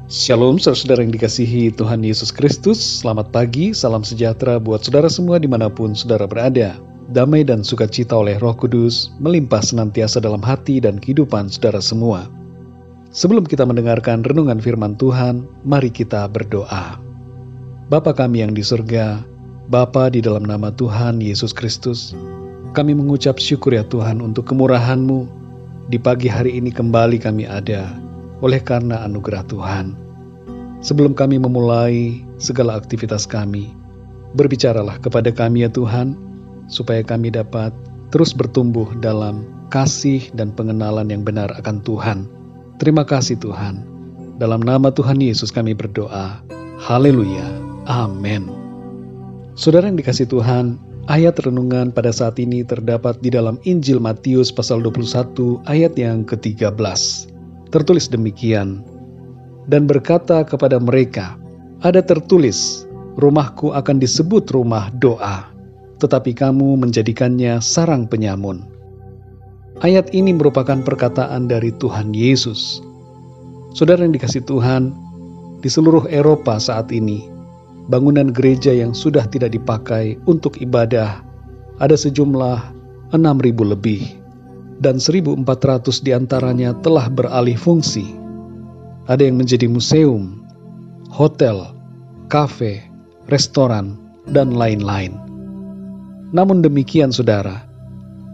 Shalom saudara yang dikasihi Tuhan Yesus Kristus. Selamat pagi, salam sejahtera buat saudara semua dimanapun saudara berada. Damai dan sukacita oleh Roh Kudus melimpah senantiasa dalam hati dan kehidupan saudara semua. Sebelum kita mendengarkan renungan firman Tuhan, mari kita berdoa. Bapa kami yang di surga, Bapa di dalam nama Tuhan Yesus Kristus, kami mengucap syukur ya Tuhan untuk kemurahan-Mu. Di pagi hari ini kembali kami ada oleh karena anugerah Tuhan. Sebelum kami memulai segala aktivitas kami, berbicaralah kepada kami ya Tuhan, supaya kami dapat terus bertumbuh dalam kasih dan pengenalan yang benar akan Tuhan. Terima kasih Tuhan. Dalam nama Tuhan Yesus kami berdoa. Haleluya. Amin. Saudara yang dikasihi Tuhan, ayat renungan pada saat ini terdapat di dalam Injil Matius pasal 21 ayat yang ke-13. Tertulis demikian, dan berkata kepada mereka, ada tertulis, rumahku akan disebut rumah doa, tetapi kamu menjadikannya sarang penyamun. Ayat ini merupakan perkataan dari Tuhan Yesus. Saudara yang dikasihi Tuhan, di seluruh Eropa saat ini, bangunan gereja yang sudah tidak dipakai untuk ibadah ada sejumlah 6.000 lebih. Dan 1.400 diantaranya telah beralih fungsi. Ada yang menjadi museum, hotel, kafe, restoran, dan lain-lain. Namun demikian saudara,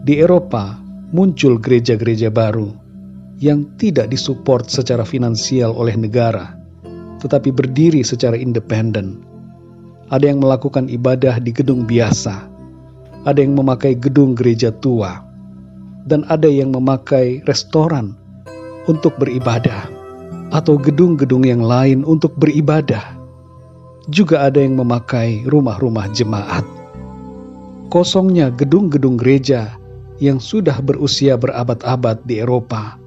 di Eropa muncul gereja-gereja baru yang tidak disupport secara finansial oleh negara, tetapi berdiri secara independen. Ada yang melakukan ibadah di gedung biasa, ada yang memakai gedung gereja tua, dan ada yang memakai restoran untuk beribadah, atau gedung-gedung yang lain untuk beribadah. Juga ada yang memakai rumah-rumah jemaat. Kosongnya gedung-gedung gereja yang sudah berusia berabad-abad di Eropa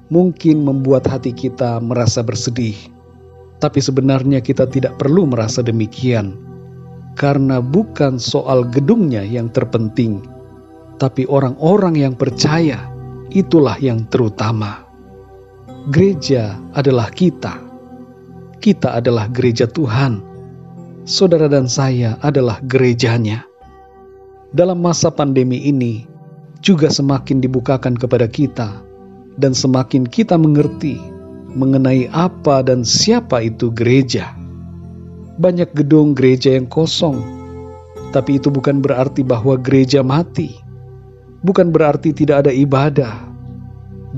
mungkin membuat hati kita merasa bersedih. Tapi sebenarnya kita tidak perlu merasa demikian, karena bukan soal gedungnya yang terpenting, tapi orang-orang yang percaya, itulah yang terutama. Gereja adalah kita. Kita adalah gereja Tuhan. Saudara dan saya adalah gerejanya. Dalam masa pandemi ini, juga semakin dibukakan kepada kita, dan semakin kita mengerti mengenai apa dan siapa itu gereja. Banyak gedung gereja yang kosong, tapi itu bukan berarti bahwa gereja mati. Bukan berarti tidak ada ibadah.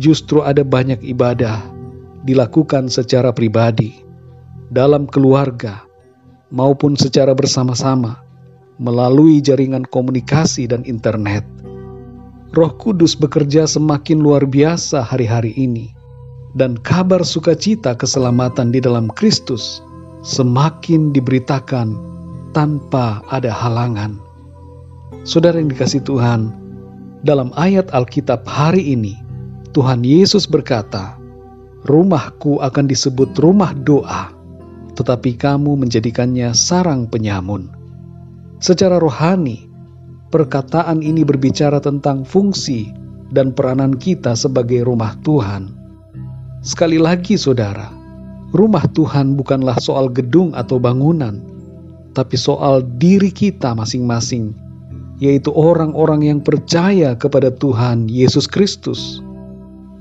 Justru ada banyak ibadah dilakukan secara pribadi, dalam keluarga, maupun secara bersama-sama, melalui jaringan komunikasi dan internet. Roh Kudus bekerja semakin luar biasa hari-hari ini, dan kabar sukacita keselamatan di dalam Kristus semakin diberitakan tanpa ada halangan. Saudara yang dikasihi Tuhan, dalam ayat Alkitab hari ini, Tuhan Yesus berkata, rumahku akan disebut rumah doa, tetapi kamu menjadikannya sarang penyamun. Secara rohani, perkataan ini berbicara tentang fungsi dan peranan kita sebagai rumah Tuhan. Sekali lagi saudara, rumah Tuhan bukanlah soal gedung atau bangunan, tapi soal diri kita masing-masing, yaitu orang-orang yang percaya kepada Tuhan Yesus Kristus.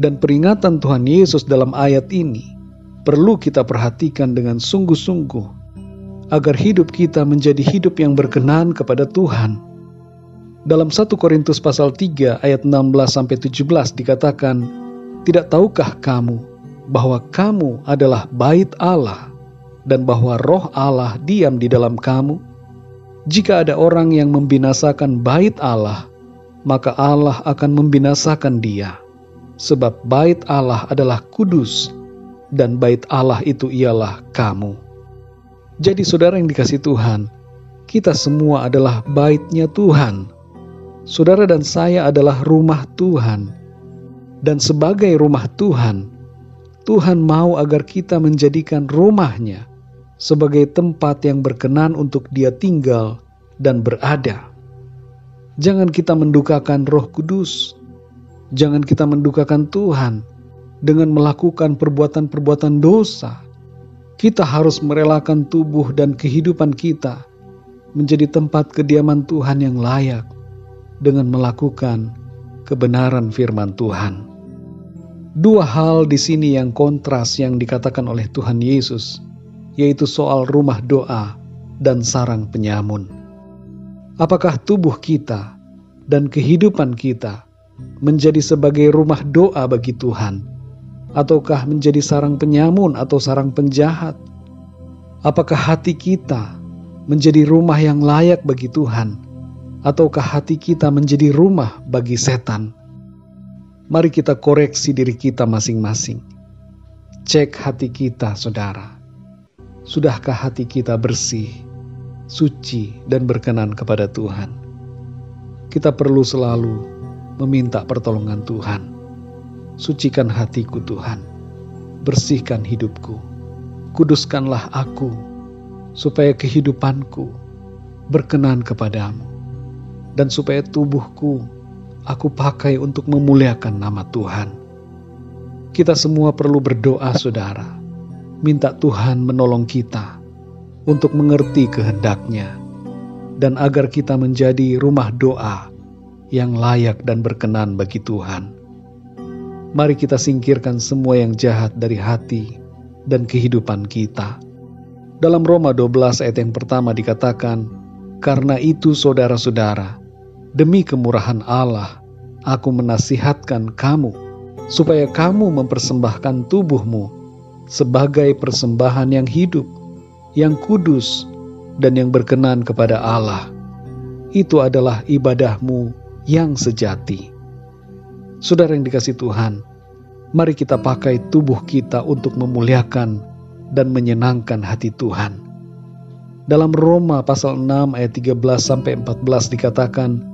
Dan peringatan Tuhan Yesus dalam ayat ini perlu kita perhatikan dengan sungguh-sungguh, agar hidup kita menjadi hidup yang berkenan kepada Tuhan. Dalam 1 Korintus pasal 3 ayat 16-17 dikatakan, tidak tahukah kamu bahwa kamu adalah bait Allah, dan bahwa roh Allah diam di dalam kamu? Jika ada orang yang membinasakan bait Allah, maka Allah akan membinasakan dia. Sebab bait Allah adalah kudus, dan bait Allah itu ialah kamu. Jadi saudara yang dikasihi Tuhan, kita semua adalah baitnya Tuhan. Saudara dan saya adalah rumah Tuhan. Dan sebagai rumah Tuhan, Tuhan mau agar kita menjadikan rumahnya sebagai tempat yang berkenan untuk Dia tinggal dan berada. Jangan kita mendukakan Roh Kudus. Jangan kita mendukakan Tuhan dengan melakukan perbuatan-perbuatan dosa Kita harus merelakan tubuh dan kehidupan kita menjadi tempat kediaman Tuhan yang layak dengan melakukan kebenaran firman Tuhan. Dua hal di sini yang kontras yang dikatakan oleh Tuhan Yesus, yaitu soal rumah doa dan sarang penyamun. Apakah tubuh kita dan kehidupan kita menjadi sebagai rumah doa bagi Tuhan, ataukah menjadi sarang penyamun atau sarang penjahat? Apakah hati kita menjadi rumah yang layak bagi Tuhan, ataukah hati kita menjadi rumah bagi setan? Mari kita koreksi diri kita masing-masing. Cek hati kita, saudara. Sudahkah hati kita bersih, suci, dan berkenan kepada Tuhan? Kita perlu selalu meminta pertolongan Tuhan. Sucikan hatiku, Tuhan. Bersihkan hidupku. Kuduskanlah aku, supaya kehidupanku berkenan kepadamu. Dan supaya tubuhku aku pakai untuk memuliakan nama Tuhan. Kita semua perlu berdoa, saudara. Minta Tuhan menolong kita untuk mengerti kehendak-Nya, dan agar kita menjadi rumah doa yang layak dan berkenan bagi Tuhan. Mari kita singkirkan semua yang jahat dari hati dan kehidupan kita. Dalam Roma 12 ayat yang pertama dikatakan, "Karena itu saudara-saudara, demi kemurahan Allah, aku menasihatkan kamu, supaya kamu mempersembahkan tubuhmu sebagai persembahan yang hidup, yang kudus, dan yang berkenan kepada Allah. Itu adalah ibadahmu yang sejati." Saudara yang dikasihi Tuhan, mari kita pakai tubuh kita untuk memuliakan dan menyenangkan hati Tuhan. Dalam Roma pasal 6 ayat 13-14 dikatakan,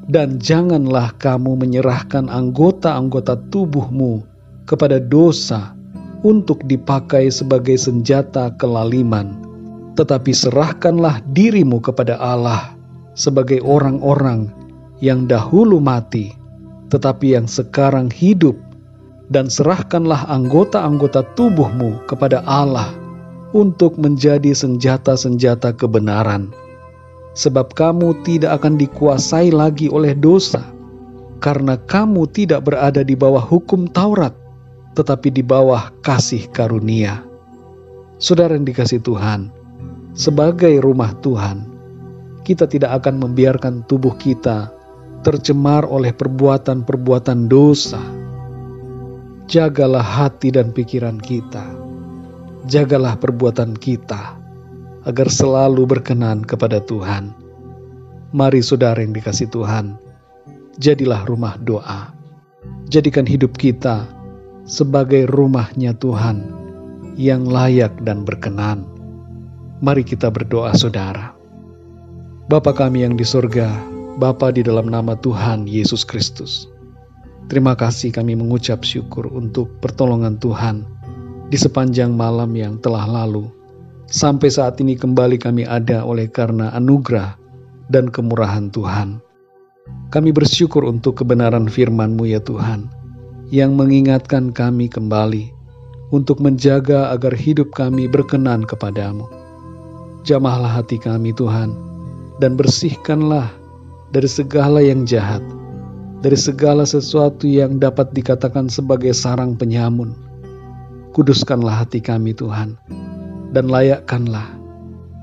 "Dan janganlah kamu menyerahkan anggota-anggota tubuhmu kepada dosa untuk dipakai sebagai senjata kelaliman, tetapi serahkanlah dirimu kepada Allah sebagai orang-orang yang dahulu mati, tetapi yang sekarang hidup, dan serahkanlah anggota-anggota tubuhmu kepada Allah untuk menjadi senjata-senjata kebenaran. Sebab kamu tidak akan dikuasai lagi oleh dosa, karena kamu tidak berada di bawah hukum Taurat, tetapi di bawah kasih karunia." Saudara yang dikasihi Tuhan, sebagai rumah Tuhan, kita tidak akan membiarkan tubuh kita tercemar oleh perbuatan-perbuatan dosa. Jagalah hati dan pikiran kita. Jagalah perbuatan kita, agar selalu berkenan kepada Tuhan. Mari saudara yang dikasihi Tuhan, jadilah rumah doa. Jadikan hidup kita sebagai rumahnya Tuhan yang layak dan berkenan. Mari kita berdoa, saudara. Bapa kami yang di surga, Bapa di dalam nama Tuhan Yesus Kristus, terima kasih kami mengucap syukur untuk pertolongan Tuhan di sepanjang malam yang telah lalu. Sampai saat ini kembali kami ada oleh karena anugerah dan kemurahan Tuhan. Kami bersyukur untuk kebenaran firman-Mu ya Tuhan, yang mengingatkan kami kembali untuk menjaga agar hidup kami berkenan kepadamu. Jamahlah hati kami Tuhan, dan bersihkanlah dari segala yang jahat, dari segala sesuatu yang dapat dikatakan sebagai sarang penyamun. Kuduskanlah hati kami Tuhan, dan layakkanlah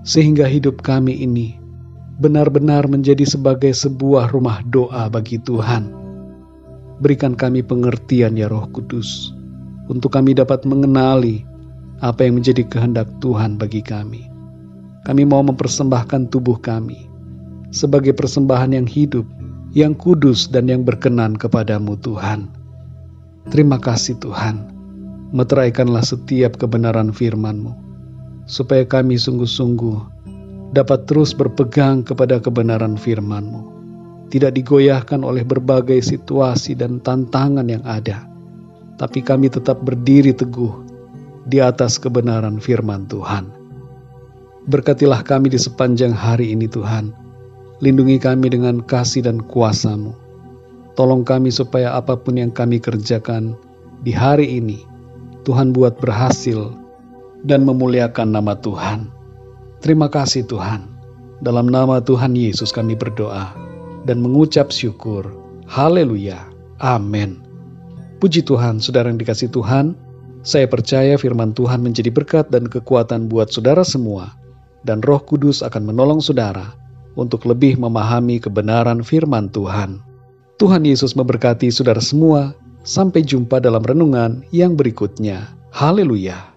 sehingga hidup kami ini benar-benar menjadi sebagai sebuah rumah doa bagi Tuhan. Berikan kami pengertian ya Roh Kudus, untuk kami dapat mengenali apa yang menjadi kehendak Tuhan bagi kami. Kami mau mempersembahkan tubuh kami sebagai persembahan yang hidup, yang kudus, dan yang berkenan kepadamu Tuhan. Terima kasih Tuhan. Meteraikanlah setiap kebenaran firman-Mu, supaya kami sungguh-sungguh dapat terus berpegang kepada kebenaran firman-Mu, tidak digoyahkan oleh berbagai situasi dan tantangan yang ada, tapi kami tetap berdiri teguh di atas kebenaran firman Tuhan. Berkatilah kami di sepanjang hari ini Tuhan. Lindungi kami dengan kasih dan kuasa-Mu. Tolong kami supaya apapun yang kami kerjakan di hari ini, Tuhan buat berhasil dan memuliakan nama Tuhan. Terima kasih Tuhan. Dalam nama Tuhan Yesus kami berdoa dan mengucap syukur. Haleluya. Amin. Puji Tuhan, saudara yang dikasihi Tuhan. Saya percaya firman Tuhan menjadi berkat dan kekuatan buat saudara semua. Dan Roh Kudus akan menolong saudara untuk lebih memahami kebenaran firman Tuhan. Tuhan Yesus memberkati saudara semua. Sampai jumpa dalam renungan yang berikutnya. Haleluya.